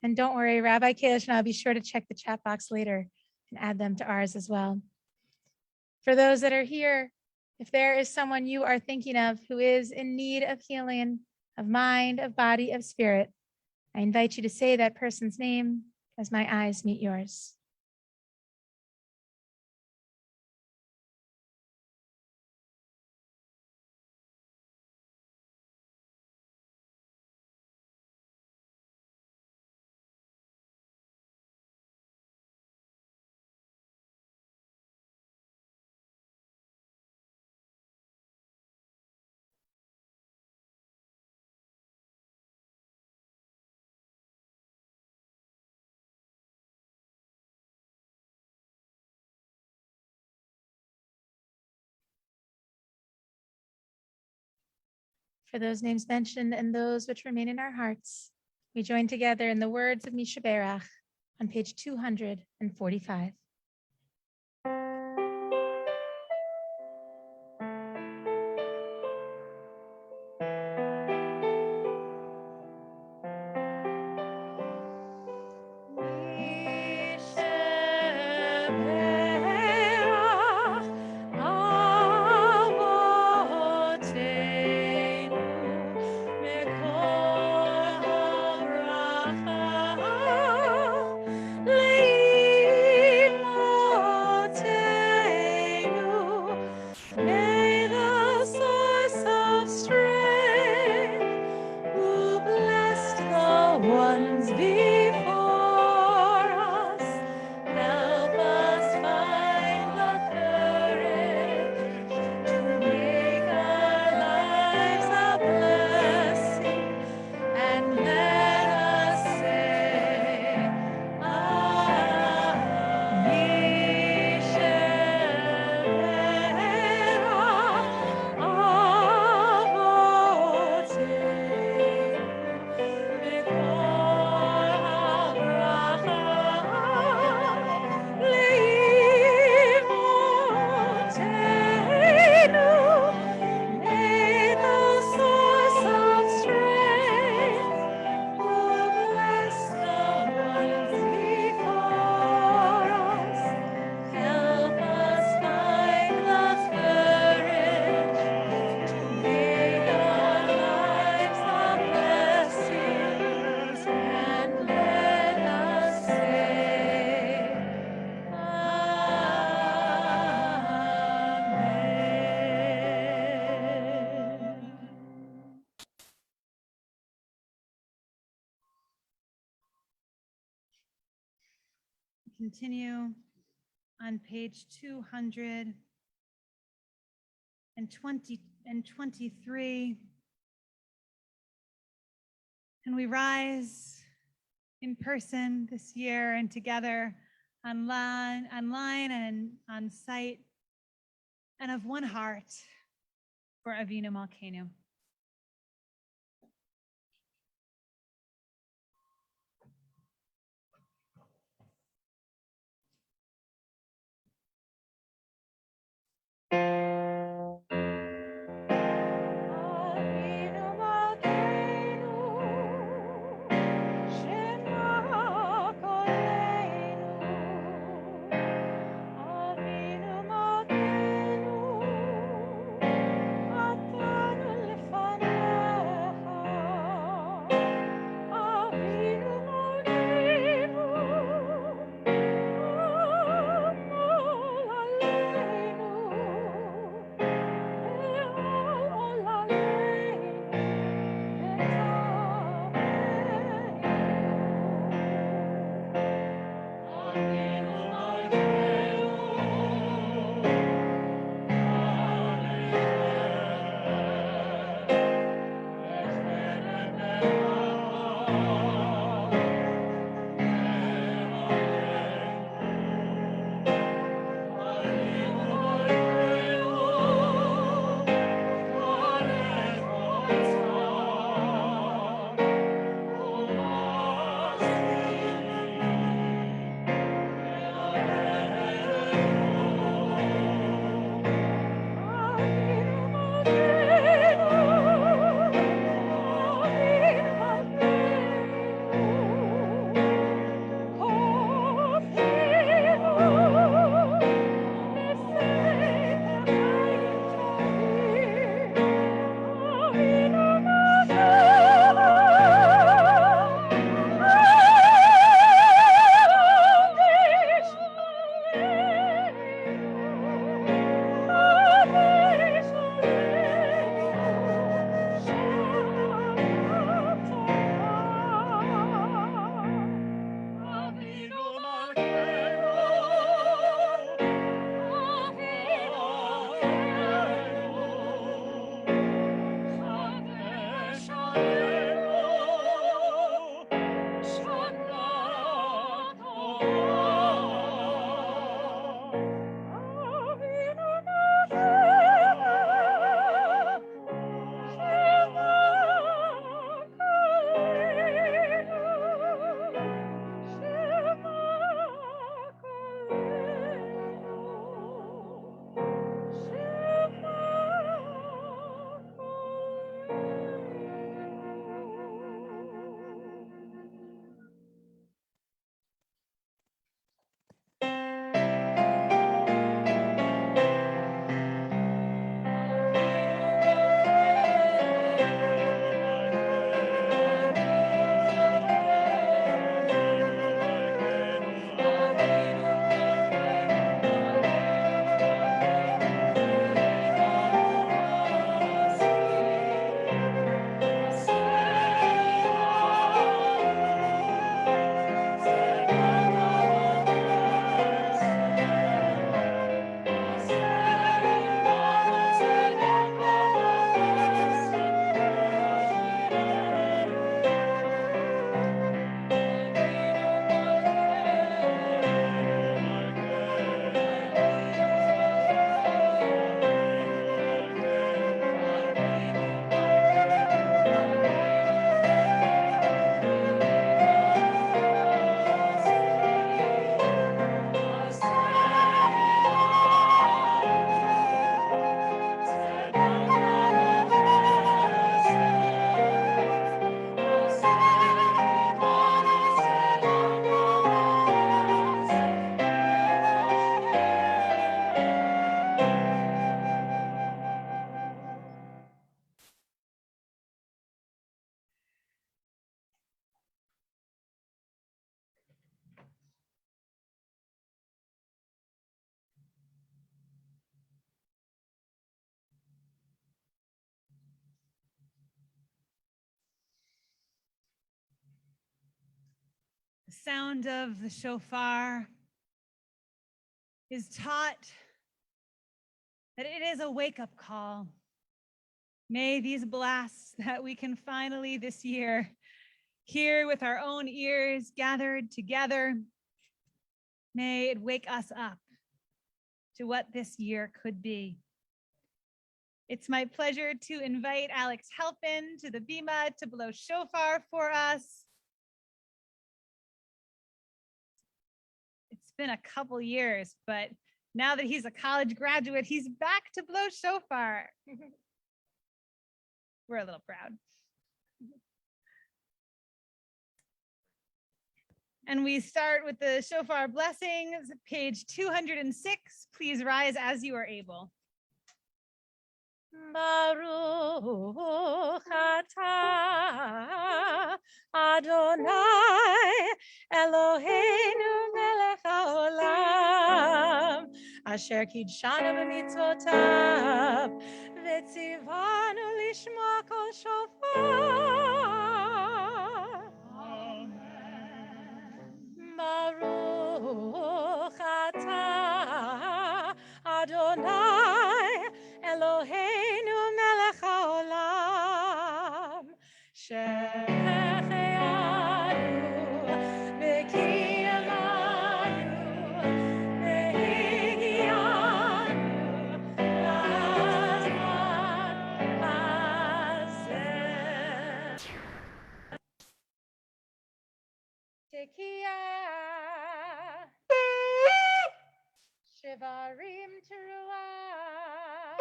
And don't worry, Rabbi Kalish and I'll be sure to check the chat box later and add them to ours as well. For those that are here, if there is someone you are thinking of who is in need of healing, of mind, of body, of spirit, I invite you to say that person's name as my eyes meet yours. For those names mentioned and those which remain in our hearts, we join together in the words of Mishaberach on page 245. May the source of strength, who blessed the ones before us, help us find the courage to make our lives a blessing, and let us say, May the source of strength, who bless the ones before us, help us find the courage to make our lives a blessing, and let us say, Amen. Continue on page 223. And we rise in person this year and together online and on site and of one heart for Avinu Malkeinu. Avinu Malkeinu, Shema Koleinu. Avinu Malkeinu, Atanu lefanecha. Avinu Malkeinu, Amol Aleinu. The sound of the shofar is taught that it is a wake-up call. May these blasts that we can finally this year hear with our own ears gathered together, may it wake us up to what this year could be. It's my pleasure to invite Alex Halpin to the bima to blow shofar for us. It's been a couple years, but now that he's a college graduate, he's back to blow shofar. We're a little proud. And we start with the shofar blessings, page 206. Please rise as you are able. Baruch atah Adonai Eloheinu melech haolam asher kidshanu b'mitzvotav v'tzivanu lishma kol shofar. Baruch atah Adonai Eloheinu melech haolam shehechianu v'kiyamanu v'higianu la'azman hazeh. Tekiah, Shivarim Teruah,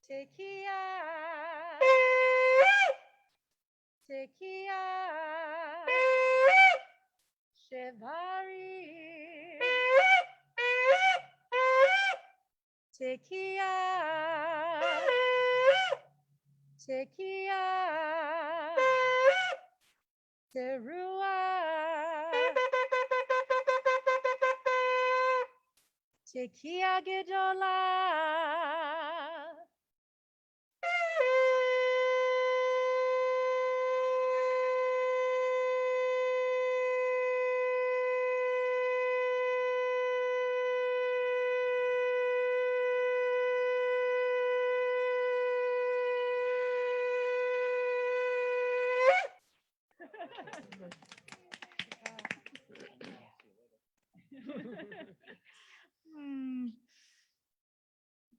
Tekiah, Tekiah, Shivarim, Tekiah, Tekiah, Teruah, Tekiah Gedolah.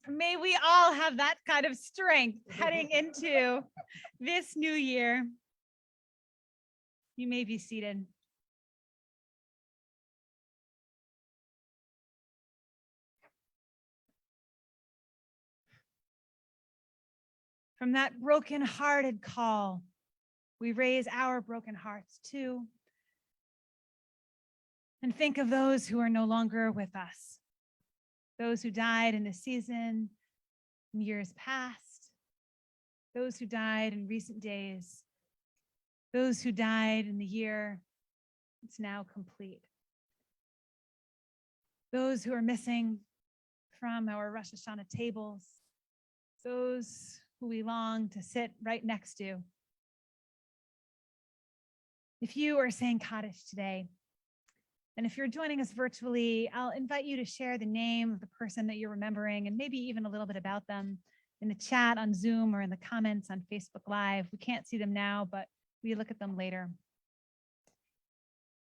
May we all have that kind of strength heading into this new year. You may be seated. From that broken-hearted call, we raise our broken hearts too, and think of those who are no longer with us, those who died in the season, in years past, those who died in recent days, those who died in the year that's now complete, those who are missing from our Rosh Hashanah tables, those who we long to sit right next to. If you are saying Kaddish today, and if you're joining us virtually, I'll invite you to share the name of the person that you're remembering and maybe even a little bit about them in the chat on Zoom or in the comments on Facebook Live. We can't see them now, but we look at them later.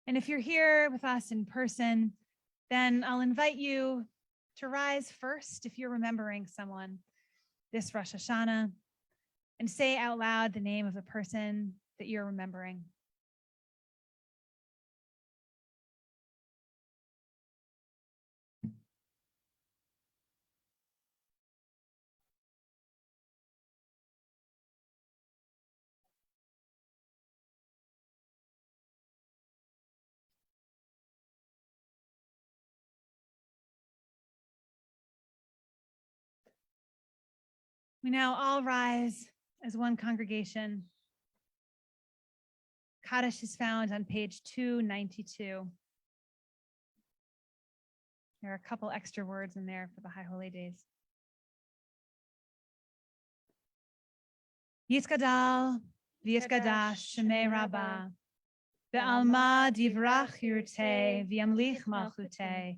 And if you're here with us in person, then I'll invite you to rise first if you're remembering someone this Rosh Hashanah and say out loud the name of the person that you're remembering. We now all rise as one congregation. Kaddish is found on page 292. There are a couple extra words in there for the High Holy Days. Yiskadal v'yiskadash shemei rabbah ve'alma divrach yirteh v'yamlich malchuteh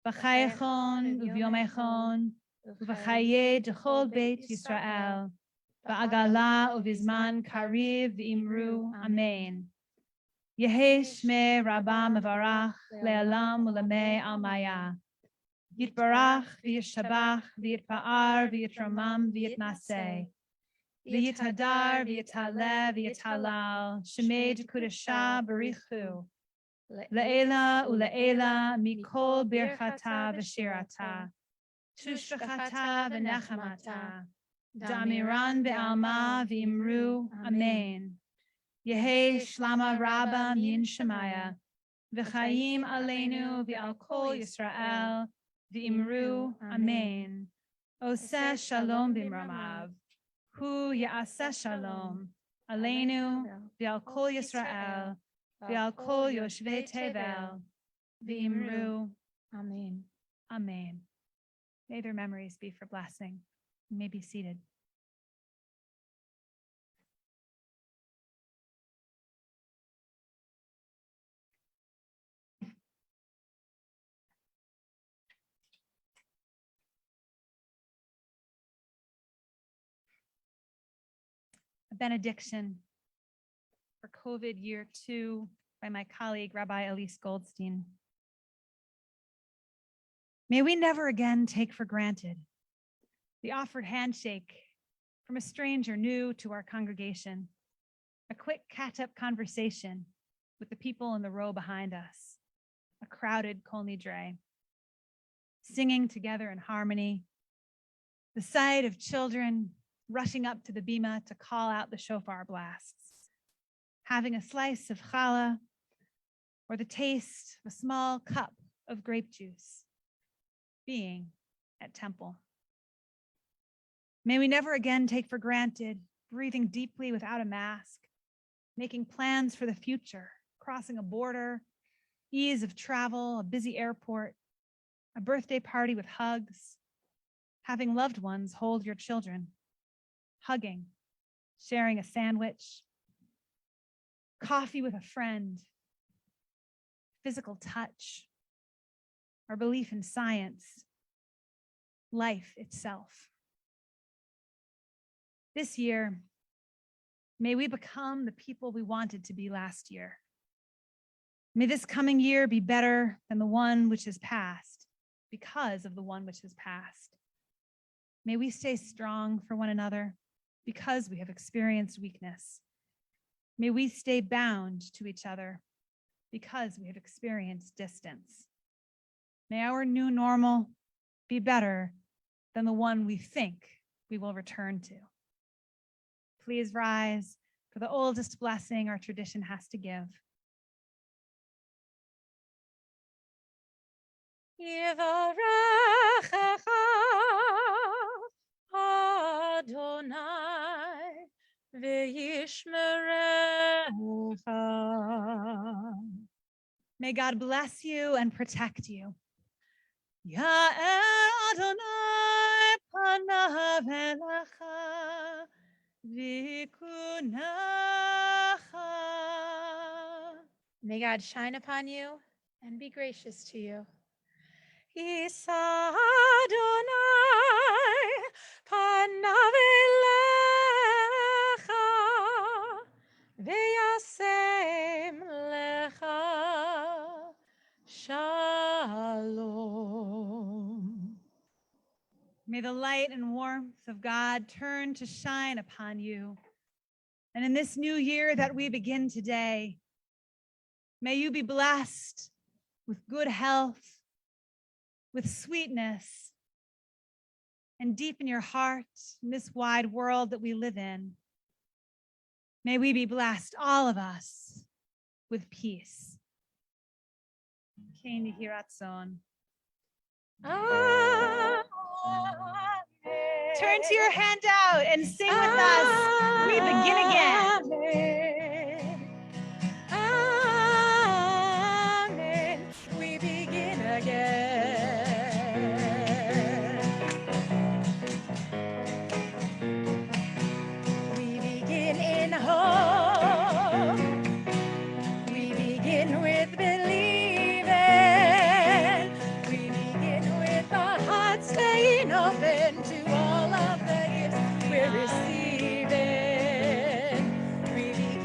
b'chayechon u'v'yomechon u'v'chaye d'chol beit Yisrael ba'agala u'vizman kariv v'imru amen. Yehi Shmei Rabba Mevarach Le'alam Ulamei Almaya. Yitbarach v'yishabach v'yitpa'ar v'yitramam v'yitnaseh. V'yitadar v'yitaleh v'yitalal. Shemei Kudasha barichu. Le'ela ule'ela mikol birchata v'shirata. Tushbachata v'nechamata. Damiran be'alma v'imru. Amen. Yehi shlama rabba min shemaya. V'chaim aleinu v'al kol Yisrael. V'imru. Amen. Oseh shalom b'mramav. Hu ya'aseh shalom. Aleinu v'al kol Yisrael. V'al kol yoshvei tevel. V'imru. Amen. Amen. May their memories be for blessing. You may be seated. A benediction for COVID year 2 by my colleague, Rabbi Elise Goldstein. May we never again take for granted the offered handshake from a stranger new to our congregation, a quick catch-up conversation with the people in the row behind us, a crowded Kol Nidre, singing together in harmony, the sight of children rushing up to the bima to call out the shofar blasts, having a slice of challah, or the taste of a small cup of grape juice, being at temple. May we never again take for granted breathing deeply without a mask, making plans for the future, crossing a border, ease of travel, a busy airport, a birthday party with hugs, having loved ones hold your children, hugging, sharing a sandwich, coffee with a friend, physical touch, our belief in science, life itself. This year, may we become the people we wanted to be last year. May this coming year be better than the one which has passed because of the one which has passed. May we stay strong for one another because we have experienced weakness. May we stay bound to each other because we have experienced distance. May our new normal be better than the one we think we will return to. Please rise for the oldest blessing our tradition has to give. Yivarechecha Adonai v'yishmerecha. May God bless you and protect you. Ya'er Adonai panav elecha v'kunecha. May God shine upon you and be gracious to you. Yisa Adonai panav elecha v'yasem lecha shalom. May the light and warmth of God turn to shine upon you. And in this new year that we begin today, may you be blessed with good health, with sweetness, and deep in your heart in this wide world that we live in. May we be blessed, all of us, with peace. Kein Yehi Ratzon. Amen. Turn to your handout and sing with us. We begin again. Amen. We begin again. We begin in hope. We begin with believing. We begin with our hearts staying open to all of the gifts we're receiving. We begin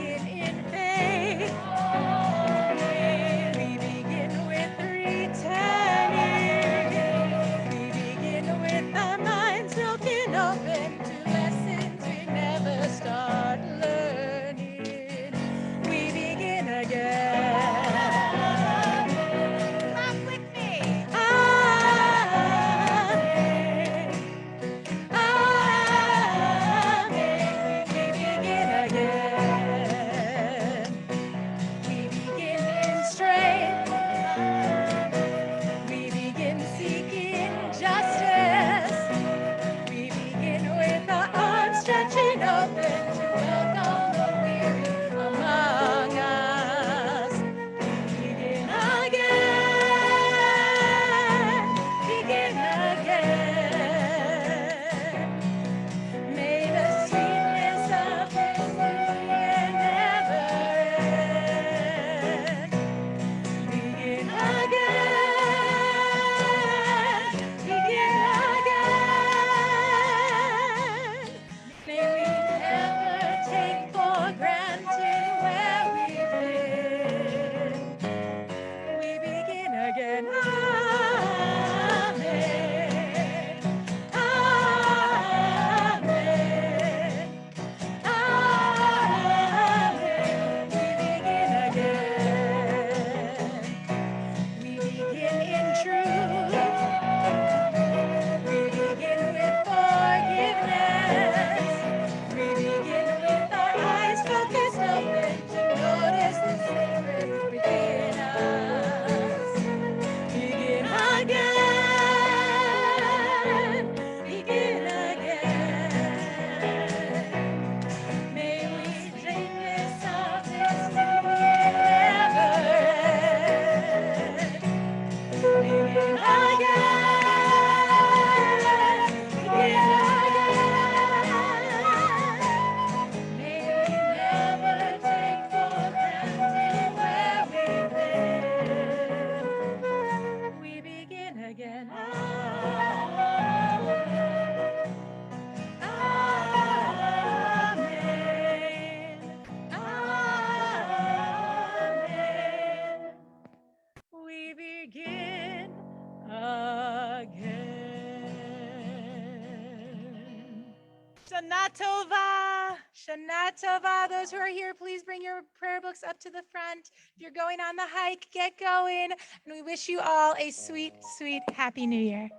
Shana Tova. Shana Tova. Those who are here, please bring your prayer books up to the front. If you're going on the hike, get going. And we wish you all a sweet, sweet, happy new year.